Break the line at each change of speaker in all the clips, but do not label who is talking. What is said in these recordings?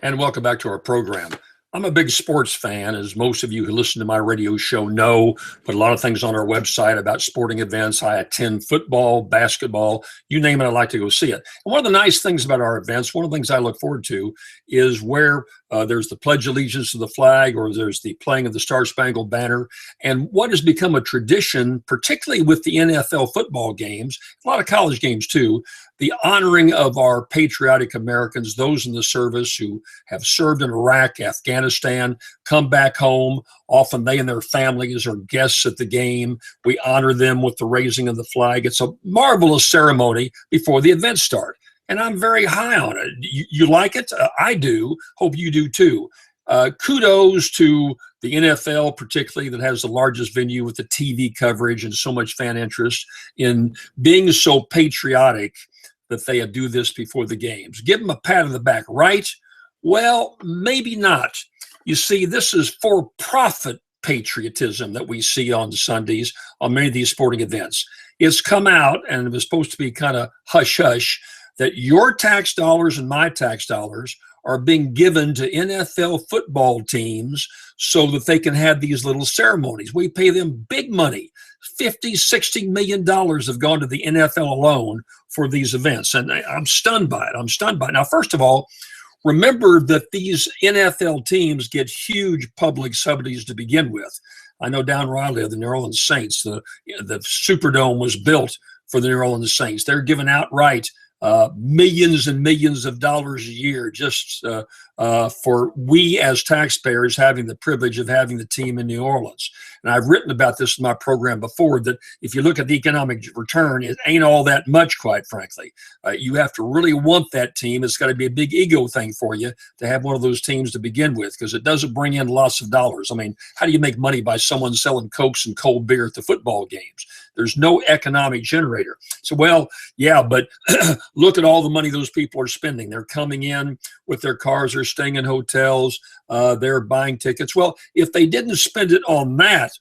And welcome back to our program. I'm a big sports fan, as most of you who listen to my radio show know. Put a lot of things on our website about sporting events. I attend football, basketball, you name it, I like to go see it. And one of the nice things about our events, one of the things I look forward to, is where there's the Pledge of Allegiance to the flag, or there's the playing of the Star-Spangled Banner. And what has become a tradition, particularly with the NFL football games, a lot of college games too, the honoring of our patriotic Americans, those in the service who have served in Iraq, Afghanistan, come back home. Often they and their families are guests at the game. We honor them with the raising of the flag. It's a marvelous ceremony before the events start. And I'm very high on it. You like it? I do. Hope you do too. Kudos to the NFL, particularly, that has the largest venue with the TV coverage and so much fan interest in being so patriotic that they do this before the games. Give them a pat on the back, right? Well, maybe not. You see, this is for-profit patriotism that we see on Sundays on many of these sporting events. It's come out, and it was supposed to be kind of hush-hush, that your tax dollars and my tax dollars are being given to NFL football teams so that they can have these little ceremonies. We pay them big money. $50–60 million have gone to the NFL alone for these events. And I'm stunned by it. I'm stunned by it. Now, first of all, remember that these NFL teams get huge public subsidies to begin with. I know down where I live, the New Orleans Saints, the Superdome was built for the New Orleans Saints. They're given outright millions and millions of dollars a year just for we as taxpayers having the privilege of having the team in New Orleans. And I've written about this in my program before, that if you look at the economic return, it ain't all that much, quite frankly. You have to really want that team. It's got to be a big ego thing for you to have one of those teams to begin with, because it doesn't bring in lots of dollars. I mean, how do you make money by someone selling Cokes and cold beer at the football games? There's no economic generator. So, well, yeah, but look at all the money those people are spending. They're coming in with their cars, they're staying in hotels, they're buying tickets. Well, if they didn't spend it on that,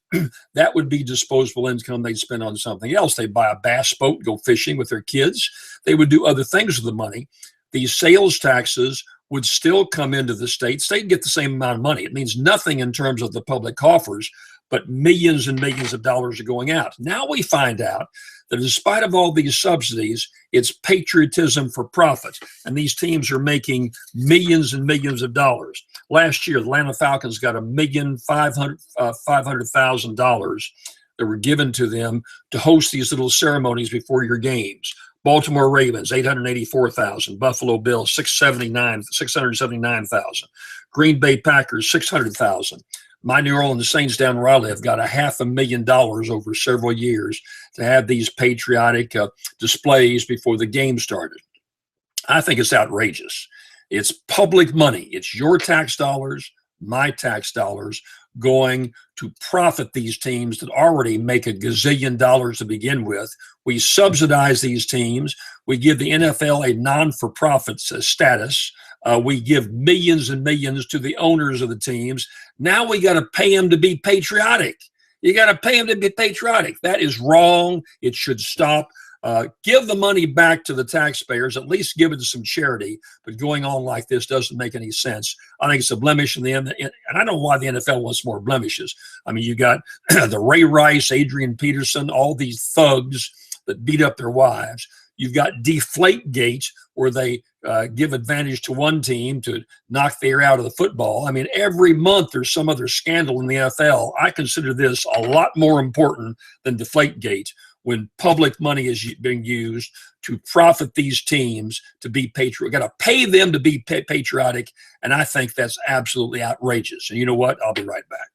that would be disposable income they'd spend on something else. They'd buy a bass boat, go fishing with their kids. They would do other things with the money. These sales taxes would still come into the states. They'd get the same amount of money. It means nothing in terms of the public coffers, but millions and millions of dollars are going out. Now we find out that in spite of all these subsidies, it's patriotism for profit. And these teams are making millions and millions of dollars. Last year, the Atlanta Falcons got $1,500,000 that were given to them to host these little ceremonies before your games. Baltimore Ravens, $884,000. Buffalo Bills, $679,000. Green Bay Packers, $600,000. My New Orleans Saints down where I live got $500,000 over several years to have these patriotic displays before the game started. I think it's outrageous. It's public money. It's your tax dollars, my tax dollars, going to profit these teams that already make a gazillion dollars to begin with. We subsidize these teams. We give the NFL a non-for-profit status. We give millions and millions to the owners of the teams. Now we got to pay them to be patriotic. You got to pay them to be patriotic. That is wrong. It should stop. Give the money back to the taxpayers, at least give it to some charity. But going on like this doesn't make any sense. I think it's a blemish in the end, and I don't know why the NFL wants more blemishes. I mean, you got the Ray Rice, Adrian Peterson, all these thugs that beat up their wives. You've got Deflategate, where they give advantage to one team to knock the air out of the football. I mean, every month there's some other scandal in the NFL. I consider this a lot more important than Deflategate, when public money is being used to profit these teams to be patriotic. Got to pay them to be patriotic, and I think that's absolutely outrageous. And you know what? I'll be right back.